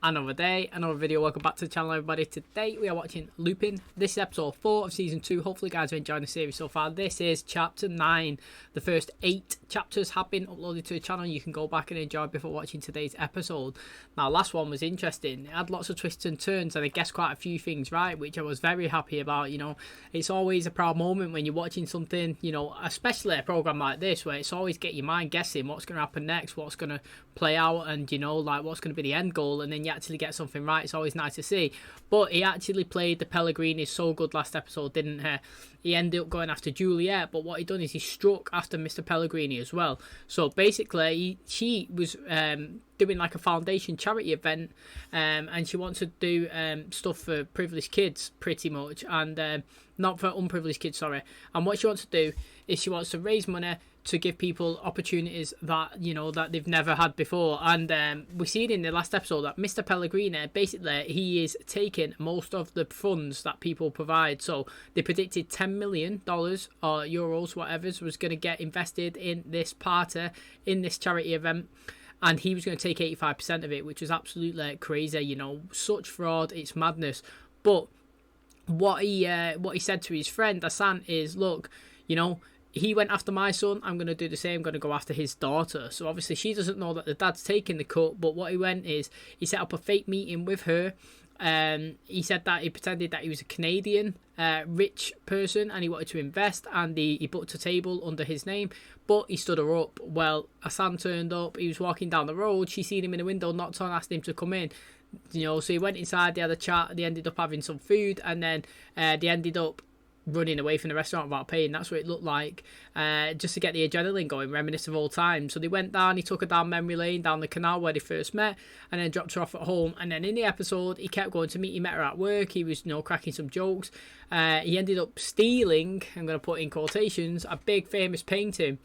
Another day, another video. Welcome back to the channel, everybody. Today we are watching Lupin. This is episode 4 of season 2. Hopefully guys are enjoying the series so far. This is chapter 9. The first 8 chapters have been uploaded to the channel. You can go back and enjoy before watching today's episode. Now, last one was interesting. It had lots of twists and turns, and I guessed quite a few things right, which I was very happy about. You know, it's always a proud moment when you're watching something, you know, especially a program like this, where it's always get your mind guessing what's going to happen next, what's going to play out, and you know, like what's going to be the end goal, and then you actually get something right. It's always nice to see. But he actually played the Pellegrini so good last episode, didn't he? He ended up going after Juliet, but what he done is he struck after Mr. Pellegrini as well. So basically, she was doing like a foundation charity event, and she wants to do stuff for privileged kids, pretty much, and not for unprivileged kids, sorry. And what she wants to do is she wants to raise money to give people opportunities that, you know, that they've never had before. And we see it in the last episode that Mr. Pellegrini, basically, he is taking most of the funds that people provide. So they predicted $10 million or euros, whatever, was going to get invested in this party, in this charity event. And he was going to take 85% of it, which was absolutely crazy. You know, such fraud, it's madness. But what he said to his friend ASSANE is, look, you know, he went after my son, I'm going to do the same, I'm going to go after his daughter. So obviously she doesn't know that the dad's taking the cut, but what he went is he set up a fake meeting with her. He said that he pretended that he was a Canadian rich person and he wanted to invest, and he booked a table under his name, but he stood her up. Well, ASSANE turned up, he was walking down the road, she seen him in the window, knocked on, asked him to come in. You know, so he went inside, they had a chat, they ended up having some food, and then they ended up running away from the restaurant without paying. That's what it looked like, just to get the adrenaline going, reminisce of old times. So they went down, he took her down memory lane, down the canal where they first met, and then dropped her off at home. And then in the episode, he kept going to meet, he met her at work, he was, you know, cracking some jokes. He ended up stealing, I'm going to put in quotations, a big famous painting,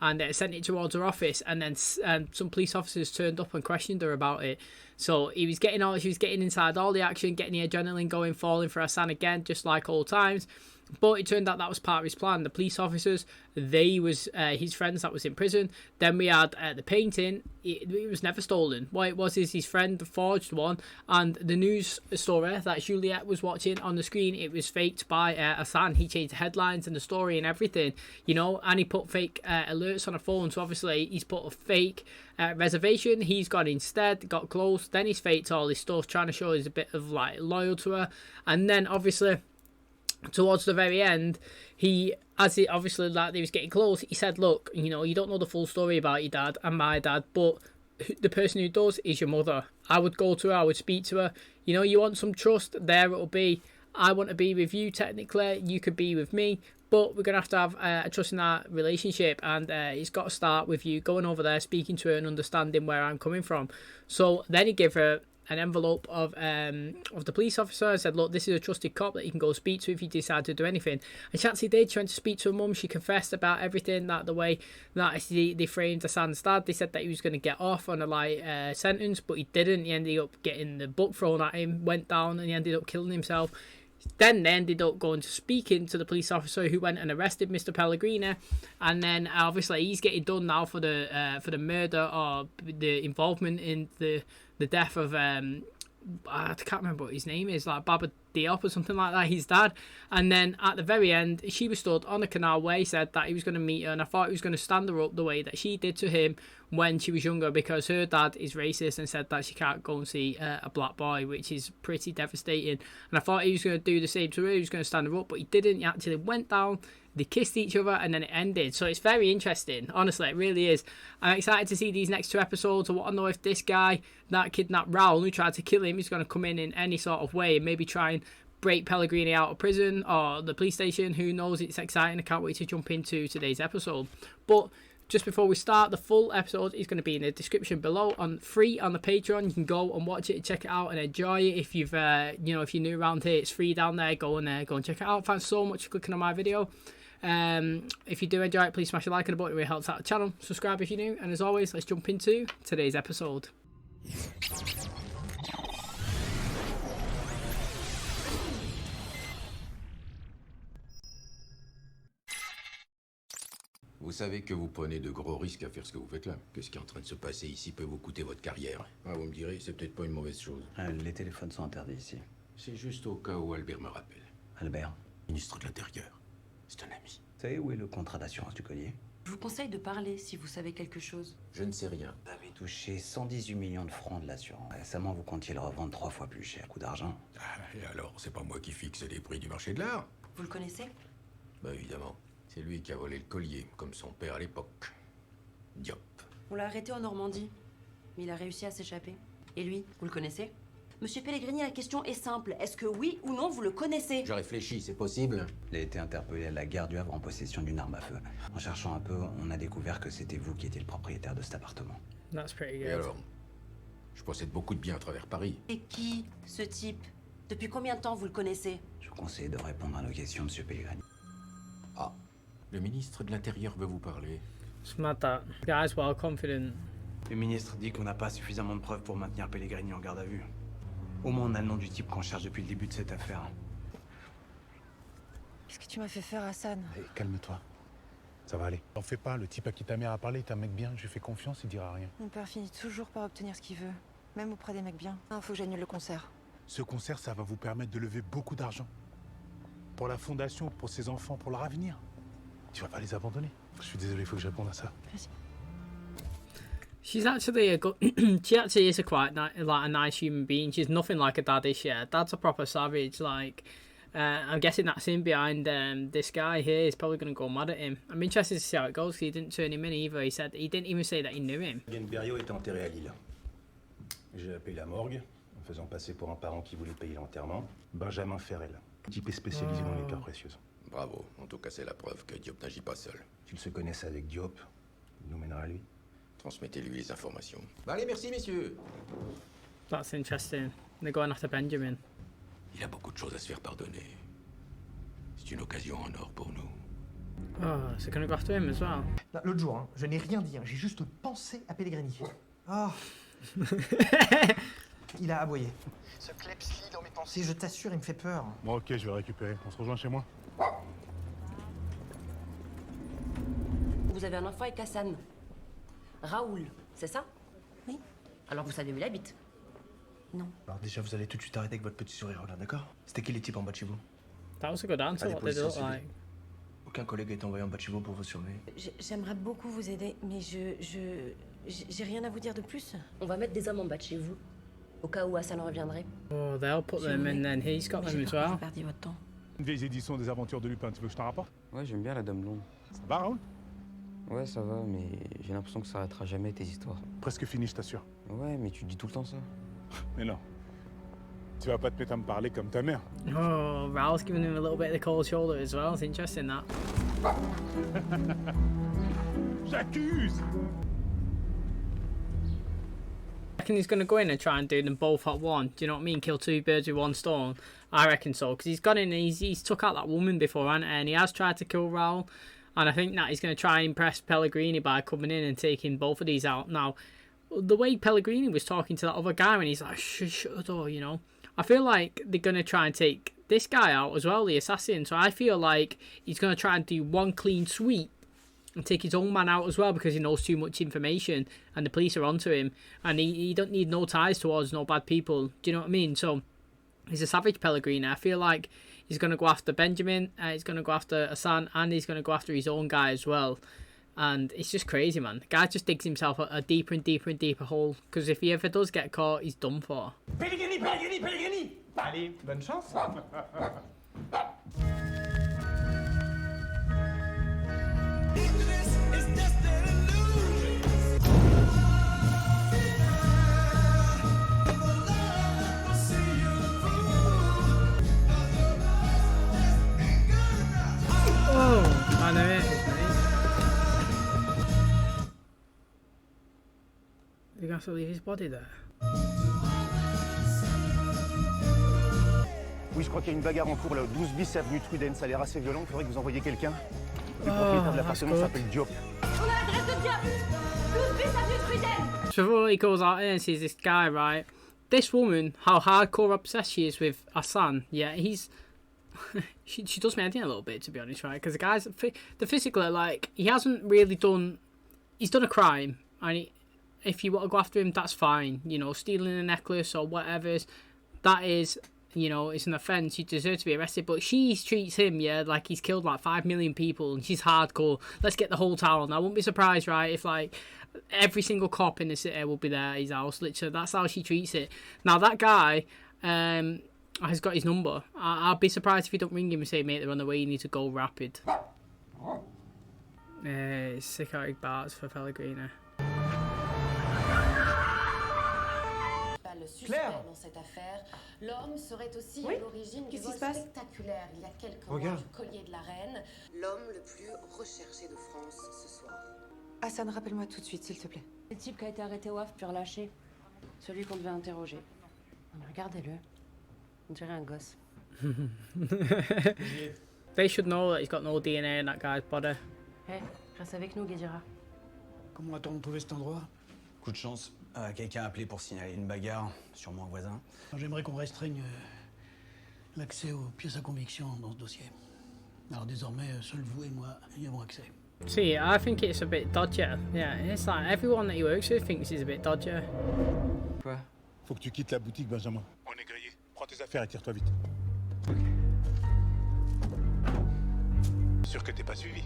and sent it towards her office, and then some police officers turned up and questioned her about it. So she was getting inside all the action, getting the adrenaline going, falling for ASSANE again, just like old times. But it turned out that was part of his plan. The police officers, they was his friends that was in prison. Then we had the painting. It was never stolen. What it was is his friend forged one, and the news story that Juliet was watching on the screen, it was faked by ASSANE. He changed the headlines and the story and everything, you know, and he put fake alerts on a phone. So obviously he's put a fake reservation. He's gone instead, got close, then he's faked all this stuff, trying to show he's a bit of like loyal to her. And then obviously towards the very end, obviously like he was getting close, he said, look, you know, you don't know the full story about your dad and my dad, but the person who does is your mother. I would go to her, I would speak to her. You know, you want some trust, there it'll be. I want to be with you technically, you could be with me, but we're going to have a trust in that relationship, and it's got to start with you going over there, speaking to her and understanding where I'm coming from. So then he gave her an envelope of the police officer and said, look, this is a trusted cop that you can go speak to if you decide to do anything. And Chansey did. She went to speak to her mum. She confessed about everything, that the way that they framed ASSANE's dad. They said that he was going to get off on a light sentence, but he didn't. He ended up getting the book thrown at him, went down, and he ended up killing himself. Then they ended up going to speaking to the police officer who went and arrested Mr. Pellegrini, and then obviously he's getting done now for the murder or the involvement in the death of I can't remember what his name is, like Baba Diop or something like that, his dad. And then at the very end, she was stood on the canal where he said that he was going to meet her, and I thought he was going to stand her up the way that she did to him when she was younger, because her dad is racist and said that she can't go and see a black boy, which is pretty devastating. And I thought he was going to do the same to her, he was going to stand her up, but he didn't. He actually went down, they kissed each other, and then it ended. So it's very interesting, honestly, it really is. I'm excited to see these next 2 episodes. I want to know if this guy that kidnapped Raoul, who tried to kill him, is going to come in any sort of way and maybe try and break Pellegrini out of prison or the police station. Who knows? It's exciting. I can't wait to jump into today's episode. But just before we start, the full episode is going to be in the description below, free on the Patreon. You can go and watch it, check it out, and enjoy it. If you've you know, if you're new around here, it's free down there. Go and check it out. Thanks so much for clicking on my video. If you do enjoy it, please smash a like on the button. It really helps out the channel. Subscribe if you're new, and as always, let's jump into today's episode. Vous savez que vous prenez de gros risques à faire ce que vous faites là. Que ce qui est en train de se passer ici peut vous coûter votre carrière. Ah, vous me direz, c'est peut-être pas une mauvaise chose. Les téléphones sont interdits ici. C'est juste au cas où Albert me rappelle. Albert, Ministre de l'Intérieur. C'est un ami. vous savez où est le contrat d'assurance du collier? Je vous conseille de parler si vous savez quelque chose. Je ne sais rien. Vous avez touché 118 millions de francs de l'assurance. Récemment, vous comptiez le revendre 3 fois plus cher. Coup d'argent. Ah, et alors, c'est pas moi qui fixe les prix du marché de l'art? Vous le connaissez? Bah évidemment. C'est lui qui a volé le collier, comme son père à l'époque. Diop. On l'a arrêté en Normandie. Mais il a réussi à s'échapper. Et lui, vous le connaissez? Monsieur Pellegrini, la question est simple. Est-ce que oui ou non vous le connaissez? Je réfléchis, c'est possible? Il a été interpellé à la gare du Havre en possession d'une arme à feu. En cherchant un peu, on a découvert que c'était vous qui étiez le propriétaire de cet appartement. That's pretty Et good. alors? Je possède beaucoup de biens à travers Paris. Et qui, ce type? Depuis combien de temps vous le connaissez? Je vous conseille de répondre à nos questions, monsieur Pellegrini. Ah. Le ministre de l'Intérieur veut vous parler. It's mad that the guy's well confident. Le ministre dit qu'on n'a pas suffisamment de preuves pour maintenir Pellegrini en garde à vue. Au moins, on a le nom du type qu'on cherche depuis le début de cette affaire. Qu'est-ce que tu m'as fait faire, Hassan? Hey, calme-toi. Ça va aller. T'en fais pas, le type à qui ta mère a parlé est un mec bien, je lui fais confiance, il dira rien. Mon père finit toujours par obtenir ce qu'il veut, même auprès des mecs bien. Ah, faut que j'annule le concert. Ce concert, ça va vous permettre de lever beaucoup d'argent. Pour la fondation, pour ses enfants, pour leur avenir. Tu vas pas les abandonner. Je suis désolé, il faut que je réponde à ça. Vas-y. She's actually a good. She actually is a quite like a nice human being. She's nothing like a dad is. Yeah, dad's a proper savage. Like, I'm guessing that's him behind this guy here. Is probably going to go mad at him. I'm interested to see how it goes. Because he didn't turn him in either. He said he didn't even say that he knew him. Enquiry était enterré à Lille. J'ai appelé la morgue, en faisant passer pour un parent qui voulait payer l'enterrement. Benjamin Ferrel, type spécialisé dans les cas précieux. Bravo. En tout cas, c'est la preuve que Diop n'agit pas seul. S'il se connaissait avec Diop, il nous mènera à lui. Transmettez-lui les informations. Bah allez, merci, messieurs. That's interesting. They're going after Benjamin. Il a beaucoup de choses à se faire pardonner. C'est une occasion en or pour nous. Oh, so going to go after him as well. L'autre jour, hein, je n'ai rien dit, hein, j'ai juste pensé à Pellegrini. Ah. Il a aboyé. Ce clepsy dans mes pensées, je t'assure, il me fait peur. Bon, ok, je vais le récupérer. On se rejoint chez moi. Vous avez un enfant avec Hassan. Raoul, c'est ça? Oui. Alors vous savez où il habite? Non. Alors déjà, vous allez tout de suite arrêter avec votre petit sourire, là, d'accord? C'était qui les types en bas de chez vous? That was a good answer. Allez, What did it position look civile. like? Aucun collègue a été envoyé en bas de chez vous pour vous surveiller. J'aimerais beaucoup vous aider, mais j'ai rien à vous dire de plus. On va mettre des hommes en bas de chez vous, au cas où Hassan reviendrait. Oh, they'll put them in, then he's got them as well. J'ai perdu votre temps. Une vieille édition des aventures de Lupin, tu veux que je t'en rapporte? Ouais, j'aime bien la dame blonde. Ça va, Raoul? Ouais, ça va, mais j'ai l'impression que ça arrêtera jamais tes histoires. Presque fini, je t'assure. Ouais, mais tu dis tout le temps ça. Mais non. Tu vas pas te mettre à me parler comme ta mère. Oh, Raul's giving him a little bit of the cold shoulder as well. It's interesting that. J'accuse! I reckon he's going to go in and try and do them both at one. Do you know what I mean? Kill two birds with one stone. I reckon so. Because he's gone in and he's took out that woman before, hasn't he? And he has tried to kill Raul. And I think that he's going to try and impress Pellegrini by coming in and taking both of these out. Now, the way Pellegrini was talking to that other guy when he's like, shut the door, you know. I feel like they're going to try and take this guy out as well, the assassin. So I feel like he's going to try and do one clean sweep and take his own man out as well because he knows too much information and the police are onto him. And he don't need no ties towards no bad people. Do you know what I mean? So he's a savage Pellegrini. I feel like he's going to go after Benjamin, he's going to go after ASSANE, and he's going to go after his own guy as well. And it's just crazy, man. The guy just digs himself a deeper and deeper and deeper hole. Because if he ever does get caught, he's done for. Pellegrini, Pellegrini, Pellegrini! Allez, bonne chance. Oh, I know it is, mate. They're going to have to leave his body there. Oui, je crois qu'il y a une bagarre en cours là, au 12 bis avenue Truden. Ça a l'air assez violent. Il faudrait que vous envoyiez quelqu'un. Le propriétaire de l'appartement s'appelle Diop. On a l'adresse de Diop! 12 bis avenue Truden! So before he goes out there and sees this guy, right? This woman, how hardcore obsessed she is with ASSANE. Yeah, he's she does me anything a little bit, to be honest, right? Because the guy's the physically, like, he hasn't really done. He's done a crime, and if you want to go after him, that's fine. You know, stealing a necklace or whatever, that is, you know, it's an offence. You deserve to be arrested. But she treats him, yeah, like he's killed like 5 million people, and she's hardcore. Let's get the whole town. I wouldn't be surprised, right, if like every single cop in the city will be there at his house. Literally, that's how she treats it. Now that guy, has got his number. I'll be surprised if you don't ring him and say, mate, they're on the way, you need to go rapid. Psychotic barks for Pellegrini. Le suspect dans cette affaire, l'homme serait aussi à l'origine du vol spectaculaire il y a quelques mois du collier de la reine. L'homme le plus recherché de France ce soir. Assane, rappelle-moi tout de suite, s'il te plaît. Le type qui a été arrêté au Havre puis relâché. Celui qu'on devait interroger. Non, mais regardez-le. On dirait un gosse. They should know that he's got no DNA in that guy's body. Hey, reste avec nous, Guédira. Comment a-t-on trouvé cet endroit? Coup de chance, quelqu'un a appelé pour signaler une bagarre, sûrement un voisin. J'aimerais qu'on restreigne l'accès aux pièces à conviction dans ce dossier. Alors désormais, seuls vous et moi y avons accès. See, I think it's a bit dodgy. Yeah, it's like everyone that he works with thinks he's a bit dodgy. Quoi? Faut que tu quittes la boutique, Benjamin. On est grillé. Prends tes affaires et tire-toi vite. Ok. Sûr que t'es pas suivi?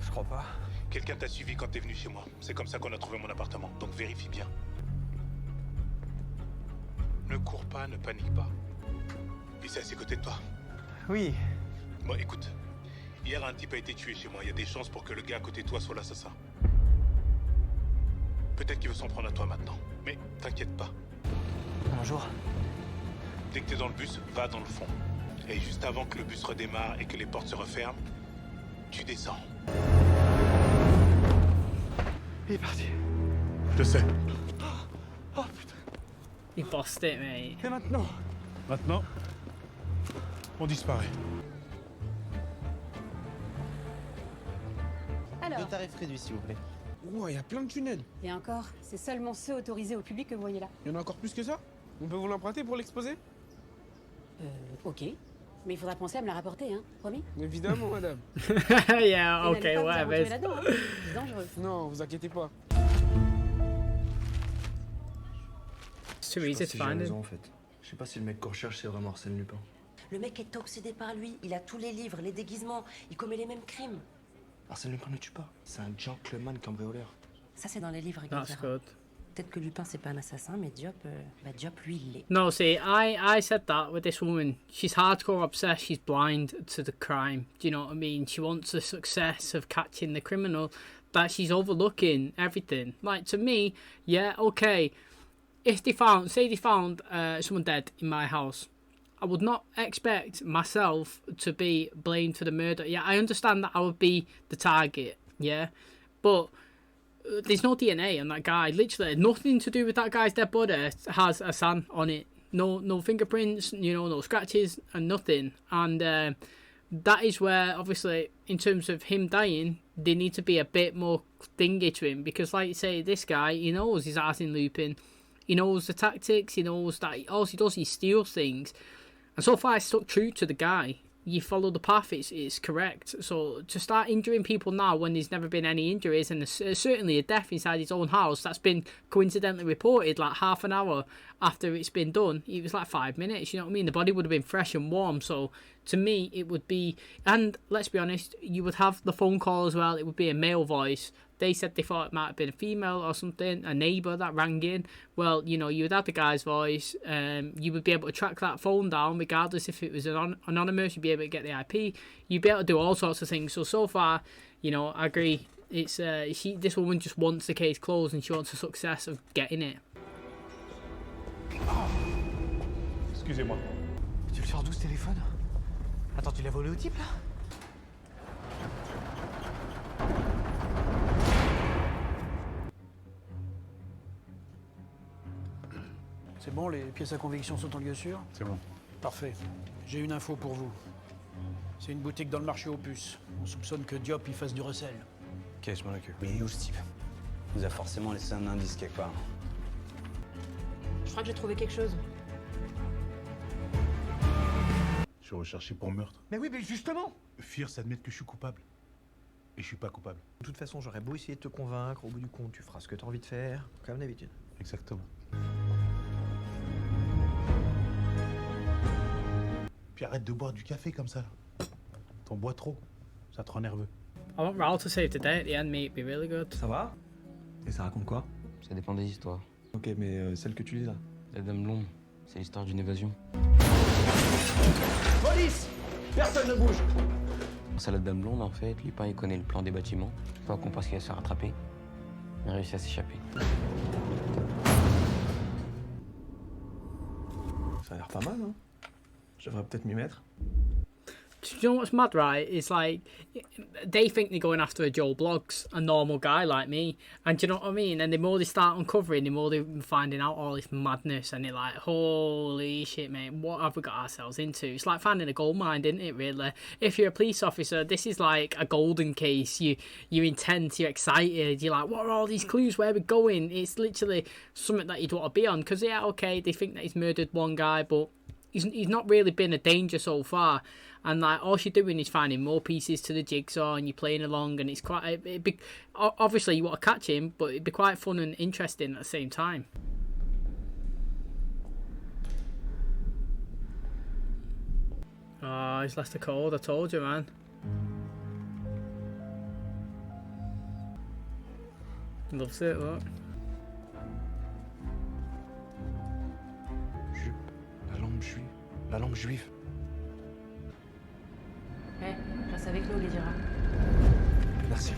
Je crois pas. Quelqu'un t'a suivi quand t'es venu chez moi. C'est comme ça qu'on a trouvé mon appartement, donc vérifie bien. Ne cours pas, ne panique pas. Et c'est à ses côtés de toi. Oui. Bon, écoute. Hier, un type a été tué chez moi. Il y a des chances pour que le gars à côté de toi soit l'assassin. Peut-être qu'il veut s'en prendre à toi maintenant. Mais t'inquiète pas. Bonjour. Dès que t'es dans le bus, va dans le fond. Et juste avant que le bus redémarre et que les portes se referment, tu descends. Il est parti. Je sais. Oh putain. He bossed it, mate. Et maintenant? Maintenant, on disparaît. Alors, 2 tarifs réduits, s'il vous plaît. wow, il y a plein de tunnels. Et encore, c'est seulement ceux autorisés au public que vous voyez là. Il y en a encore plus que ça? On peut vous l'emprunter pour l'exposer? Ok. Mais il faudra penser à me la rapporter, hein, promis? Évidemment, madame. Yeah, ok, whatever. C'est dangereux. Non, vous inquiétez pas. It's too easy to find him. En fait. Je sais pas si le mec qu'on recherche c'est vraiment Arsène Lupin. Le mec est obsédé par lui. Il a tous les livres, les déguisements. Il commet les mêmes crimes. Arsène Lupin ne tue pas. C'est un gentleman cambrioleur. Ça, c'est dans les livres, That's good. Peut-être que Lupin, c'est pas un assassin, mais Diop, Diop, lui, il l'est. No, see, I said that with this woman. She's hardcore obsessed. She's blind to the crime. Do you know what I mean? She wants the success of catching the criminal, that she's overlooking everything. Like, to me, yeah, okay. If they found, say they found someone dead in my house, I would not expect myself to be blamed for the murder. Yeah, I understand that I would be the target, yeah, but there's no DNA on that guy. Literally, nothing to do with that guy's dead body has ASSANE on it. No fingerprints, you know, no scratches and nothing. And that is where, obviously, in terms of him dying, they need to be a bit more thingy to him. Because, like you say, this guy, he knows his ass in Lupin. He knows the tactics. He knows that all he does, he steals things. And so far, I stuck true to the guy. You follow the path, it's correct. So to start injuring people now when there's never been any injuries, and there's certainly a death inside his own house that's been coincidentally reported like half an hour after it's been done. It was like 5 minutes, you know what I mean? The body would have been fresh and warm. So to me, it would be, and let's be honest, you would have the phone call as well. It would be a male voice. They said they thought it might have been a female or something, a neighbour that rang in. Well, you know, you would have the guy's voice. You would be able to track that phone down, regardless if it was anonymous. You'd be able to get the IP. You'd be able to do all sorts of things. So far, you know, I agree. It's this woman just wants the case closed, and she wants the success of getting it. Excusez-moi. Tu le sors d'où ce téléphone? Attends, tu l'as volé au type là? C'est bon, les pièces à conviction sont en lieu sûr? C'est bon. Parfait. J'ai une info pour vous. C'est une boutique dans le marché aux puces. On soupçonne que Diop y fasse du recel. Ok, je m'en occupe. Mais il est où ce type? Il nous a forcément laissé un indice quelque part. Je crois que j'ai trouvé quelque chose. Je suis recherché pour meurtre. Mais oui, mais justement. Fear, c'est admettre que je suis coupable. Et je suis pas coupable. De toute façon, j'aurais beau essayer de te convaincre, au bout du compte, tu feras ce que t'as envie de faire, comme d'habitude. Exactement. Puis arrête de boire du café comme ça. T'en bois trop. Ça te rend nerveux. I want Raoul to save the day at the end, mate. It'd be really good. Ça va? Et ça raconte quoi? Ça dépend des histoires. Ok, mais celle que tu lis là. La Dame Blonde, c'est l'histoire d'une évasion. Police! Personne ne bouge! C'est la Dame Blonde, en fait, Lupin il connaît le plan des bâtiments. Pas qu'on pense qu'il va se faire rattraper. Il a réussi à s'échapper. Ça a l'air pas mal, hein? Je devrais peut-être m'y mettre. Do you know what's mad, right? It's like, they think they're going after a Joe Bloggs, a normal guy like me. And do you know what I mean? And the more they start uncovering, the more they're finding out all this madness. And they're like, holy shit, mate, what have we got ourselves into? It's like finding a gold mine, isn't it, really? If you're a police officer, this is like a golden case. You're intense, you're excited. You're like, what are all these clues? Where are we going? It's literally something that you'd want to be on. Because, yeah, okay, they think that he's murdered one guy, but he's not really been a danger so far. And like all you're doing is finding more pieces to the jigsaw, and you're playing along, and it's quite. Obviously you want to catch him, but it'd be quite fun and interesting at the same time. Oh, he's left a code. I told you, man. Loves it. Look. La lampe juive. Hey, reste avec nous, les dira. Merci.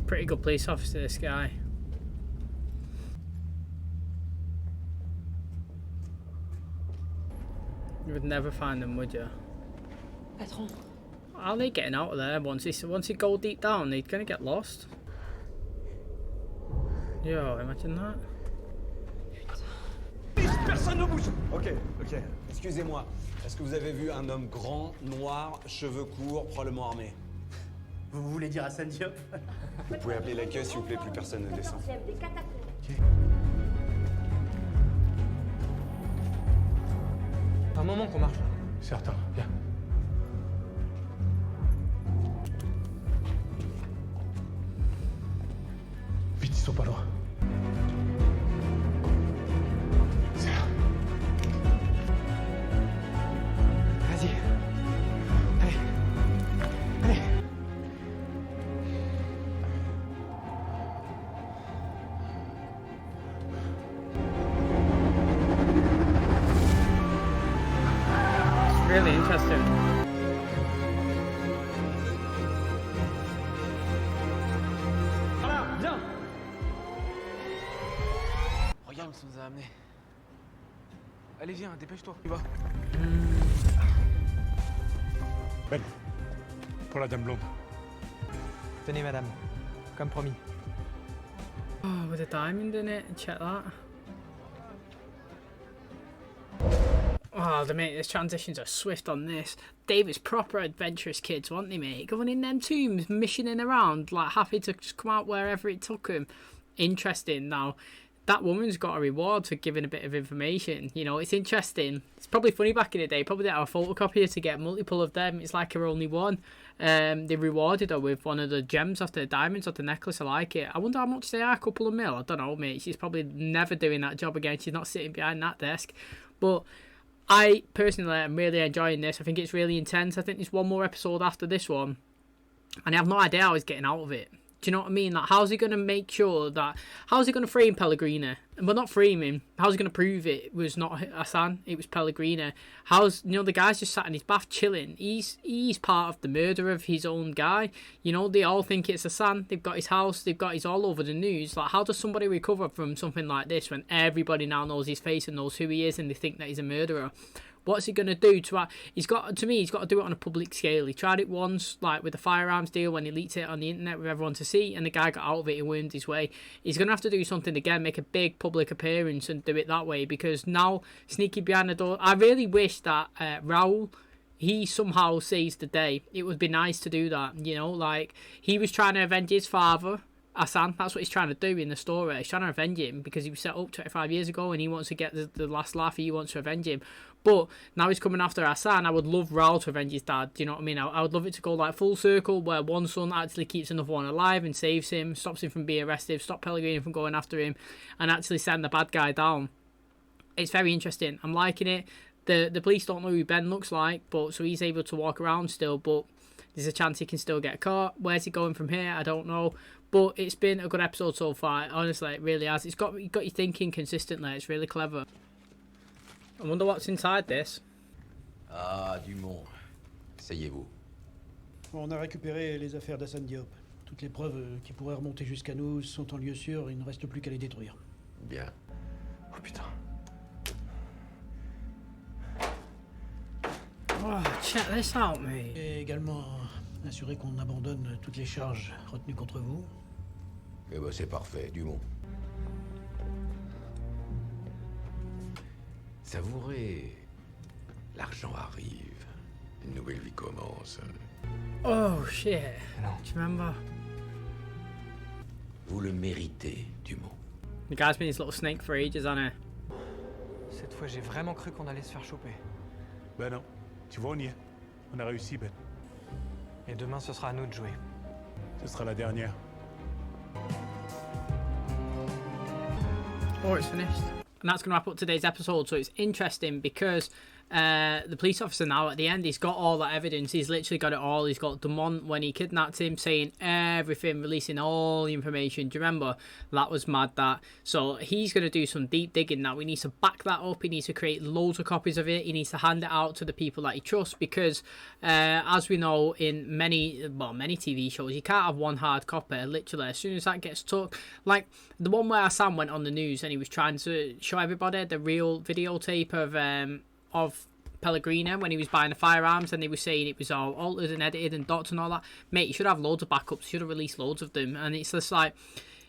Pretty good police officer, this guy. You would never find them, would you? Patron. How are they getting out of there once they go deep down? They're gonna get lost. Yo, imagine that. Personne ne bouge! Ok. Excusez-moi. Est-ce que vous avez vu un homme grand, noir, cheveux courts, probablement armé? Vous voulez dire ASSANE Diop? Vous pouvez appeler l'accueil s'il vous plaît, plus personne ne descend. Un moment qu'on marche là. Certain, viens. Vite, ils sont pas loin. C'est là. Vas-y. Allez. Allez. It's really interesting. Voilà, viens. Regarde où ça nous a amenés. Allez, viens, dépêche-toi, tu vas. Ben, pour la Dame Blonde. Tenez, madame. Comme promis. Oh, with a diamond in it. Check that. Oh, this transitions are swift on this. David's proper adventurous kids, weren't they, mate? Going in them tombs, missioning around, like happy to just come out wherever it took him. Interesting. Now, that woman's got a reward for giving a bit of information. You know, it's interesting. It's probably funny back in the day. Probably didn't have a photocopier to get multiple of them. It's like her only one. They rewarded her with one of the gems off the diamonds off the necklace. I like it. I wonder how much they are. A couple of mil. I don't know, mate. She's probably never doing that job again. She's not sitting behind that desk. But I personally am really enjoying this. I think it's really intense. I think there's one more episode after this one, and I have no idea how he's getting out of it. Do you know what I mean? Like, how's he going to make sure that... How's he going to frame Pellegrini? Well, not frame him. How's he going to prove it was not ASSANE? It was Pellegrini. How's... You know, the guy's just sat in his bath chilling. He's part of the murder of his own guy. You know, they all think it's ASSANE. They've got his house. They've got his all over the news. Like, how does somebody recover from something like this when everybody now knows his face and knows who he is and they think that he's a murderer? What's he going to do to... He's got to do it on a public scale. He tried it once, like with the firearms deal, when he leaked it on the internet with everyone to see, and the guy got out of it, he wormed his way. He's going to have to do something again, make a big public appearance and do it that way, because now, sneaky behind the door... I really wish that Raoul, he somehow saves the day. It would be nice to do that, you know? Like, he was trying to avenge his father, ASSANE. That's what he's trying to do in the story. He's trying to avenge him because he was set up 25 years ago and he wants to get the last laugh. He wants to avenge him. But now he's coming after ASSANE. I would love Raoul to avenge his dad. Do you know what I mean? I would love it to go like full circle where one son actually keeps another one alive and saves him, stops him from being arrested, stop Pellegrini from going after him, and actually send the bad guy down. It's very interesting. I'm liking it. The police don't know who Ben looks like, but so he's able to walk around still, but there's a chance he can still get caught. Where's he going from here? I don't know. But it's been a good episode so far. Honestly, it really has. It's got you thinking consistently. It's really clever. I wonder what's inside this. Ah, Dumont. Asseyez-vous. On a récupéré les affaires d'Assane Diop. Toutes les preuves qui pourraient remonter jusqu'à nous sont en lieu sûr. Il ne reste plus qu'à les détruire. Bien. Oh putain. Oh, check this out, mate. Et également assurer qu'on abandonne toutes les charges retenues contre vous. Eh ben c'est parfait, Dumont. Savourez. L'argent arrive. Une nouvelle vie commence. Oh shit. Do you remember? Vous le méritez, Dumont. The guy's been his little snake for ages, hasn't he? Cette fois, j'ai vraiment cru qu'on allait se faire choper. Ben non. Tu vois, on y est. On a réussi, Ben. Et demain, ce sera à nous de jouer. Ce sera la dernière. Oh, it's finished. And that's going to wrap up today's episode. So it's interesting because the police officer now at the end, he's got all that evidence. He's literally got it all. He's got Dumont when he kidnapped him saying everything, releasing all the information. Do you remember? That was mad, that. So he's going to do some deep digging now. We need to back that up. He needs to create loads of copies of it. He needs to hand it out to the people that he trusts because as we know in many TV shows, you can't have one hard copy. Literally, as soon as that gets took, like the one where Sam went on the news and he was trying to show everybody the real videotape of Pellegrini when he was buying the firearms and they were saying it was all altered and edited and dots and all that. Mate, you should have loads of backups. You should have released loads of them. And it's just like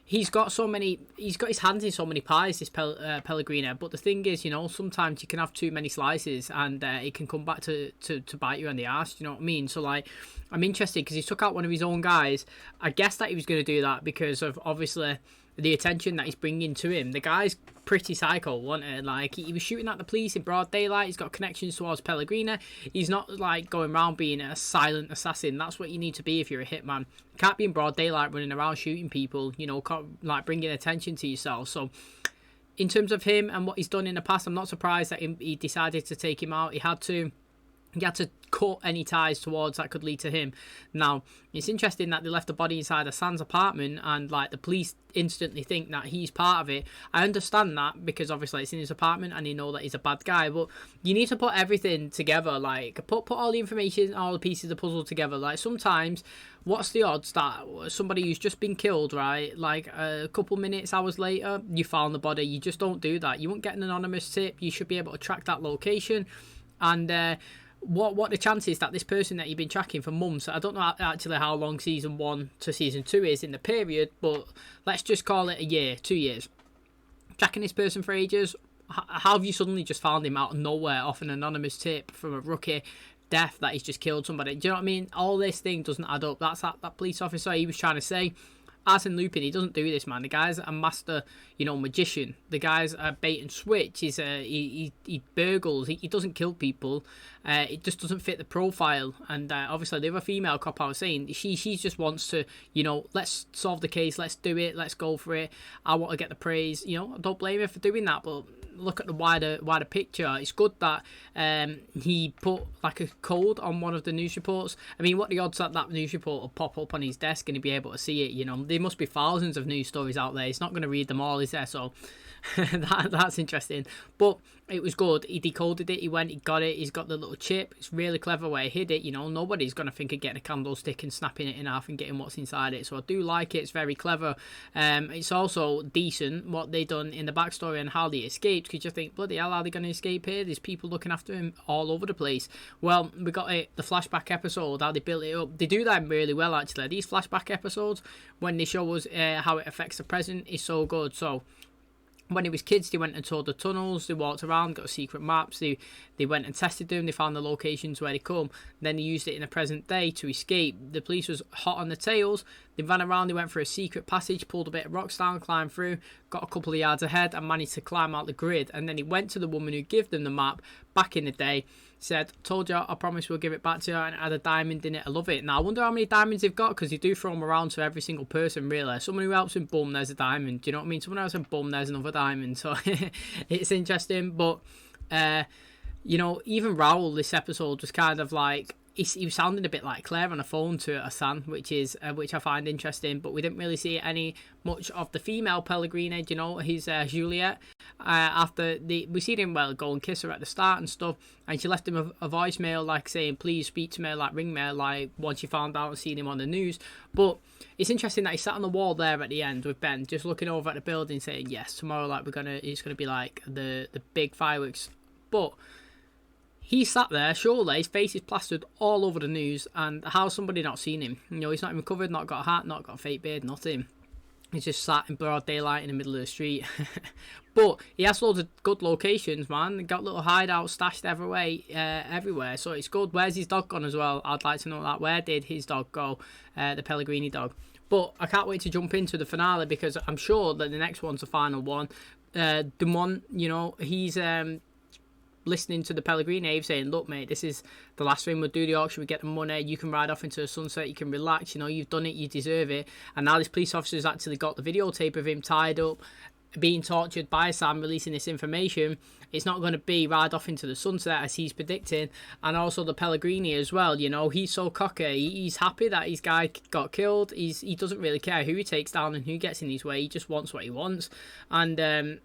he's got his hands in so many pies, this Pellegrini. But the thing is, you know, sometimes you can have too many slices and it can come back to bite you on the arse. You know what I mean? So like, I'm interested because he took out one of his own guys. I guess that he was going to do that because of obviously the attention that he's bringing to him. The guy's pretty psycho, wasn't it? Like, he was shooting at the police in broad daylight. He's got connections towards Pellegrini. He's not, like, going around being a silent assassin. That's what you need to be if you're a hitman. You can't be in broad daylight running around shooting people, you know, like, bringing attention to yourself. So, in terms of him and what he's done in the past, I'm not surprised that he decided to take him out. He had to cut any ties towards that could lead to him. Now, it's interesting that they left the body inside Assane's apartment and like the police instantly think that he's part of it. I understand that because obviously it's in his apartment and they know that he's a bad guy, but you need to put everything together, like put all the information, all the pieces of the puzzle together. Like sometimes what's the odds that somebody who's just been killed, right, like a couple minutes, hours later, you found the body? You just don't do that. You won't get an anonymous tip. You should be able to track that location. And what the chances that this person that you've been tracking for months, I don't know actually how long season 1 to season 2 is in the period, but let's just call it a year, 2 years. Tracking this person for ages, how have you suddenly just found him out of nowhere off an anonymous tip from a rookie death that he's just killed somebody? Do you know what I mean? All this thing doesn't add up. That's that police officer, he was trying to say. Arsene Lupin, he doesn't do this, man. The guy's a master, you know, magician. The guy's a bait and switch. He burgles. He doesn't kill people. It just doesn't fit the profile. And obviously, the other female cop I was saying, she just wants to, you know, let's solve the case. Let's do it. Let's go for it. I want to get the praise. You know, I don't blame her for doing that, but look at the wider picture. It's good that he put like a code on one of the news reports. I mean, what the odds that news report will pop up on his desk and he'll be able to see it? You know, there must be thousands of news stories out there. He's not going to read them all, is there? So that's interesting. But it was good. He decoded it. He went. He got it. He's got the little chip. It's really clever where he hid it. You know, nobody's going to think of getting a candlestick and snapping it in half and getting what's inside it. So I do like it. It's very clever. It's also decent what they done in the backstory and how they escaped. Because you think, bloody hell, are they going to escape here? There's people looking after him all over the place. Well, we got it. The flashback episode, how they built it up. They do that really well, actually. These flashback episodes, when they show us how it affects the present, is so good. So when he was kids, they went and toured the tunnels, they walked around, got secret maps, they went and tested them, they found the locations where they come, then they used it in the present day to escape. The police was hot on the tails, They ran around, they went through a secret passage, pulled a bit of rocks down, climbed through, got a couple of yards ahead and managed to climb out the grid. And then he went to the woman who gave them the map back in the day, said, told you, I promise we'll give it back to you, and it had a diamond in it. I love it. Now I wonder how many diamonds they've got, because they do throw them around to every single person, really. Someone who helps him, boom, there's a diamond. Do you know what I mean? Someone else, and boom, there's another diamond. So it's interesting. But you know, even Raoul this episode was kind of like, he was sounding a bit like Claire on the phone to ASSANE, which I find interesting. But we didn't really see any much of the female Pellegrini, you know, his Juliet. After we seen him go and kiss her at the start and stuff, and she left him a voicemail like saying, please speak to me, like ring me, like once you found out and seen him on the news. But it's interesting that he sat on the wall there at the end with Ben, just looking over at the building, saying, yes, tomorrow, like it's gonna be like the big fireworks. But he sat there, surely, his face is plastered all over the news, and how's somebody not seen him? You know, he's not even covered, not got a hat, not got a fake beard, nothing. He's just sat in broad daylight in the middle of the street. But he has loads of good locations, man. He got little hideouts stashed everywhere, so it's good. Where's his dog gone as well? I'd like to know that. Where did his dog go? The Pellegrini dog. But I can't wait to jump into the finale, because I'm sure that the next one's the final one. Dumont, you know, he's listening to the Pellegrini saying, look mate, this is the last thing, we'll do the auction, we get the money, you can ride off into the sunset, you can relax, you know, you've done it, you deserve it. And now this police officer's actually got the videotape of him tied up, being tortured by Sam, releasing this information. It's not going to be ride off into the sunset as he's predicting. And also the Pellegrini as well, you know, he's so cocky, he's happy that his guy got killed, he doesn't really care who he takes down and who gets in his way, he just wants what he wants. And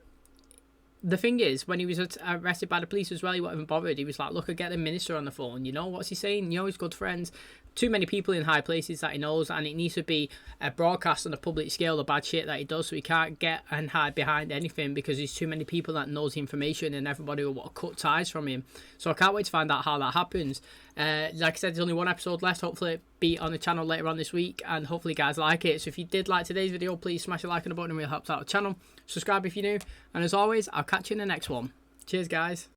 the thing is, when he was arrested by the police as well, he wasn't even bothered. He was like, look, I get the minister on the phone, you know, what's he saying? You know, he's good friends. Too many people in high places that he knows, and it needs to be broadcast on a public scale, the bad shit that he does, so he can't get and hide behind anything, because there's too many people that knows the information, and everybody will want to cut ties from him. So I can't wait to find out how that happens. Like I said, there's only one episode left. Hopefully it'll be on the channel later on this week, and hopefully you guys like it. So if you did like today's video, please smash a like on the button, it really helps out the channel. Subscribe if you're new, and as always, I'll catch you in the next one. Cheers guys.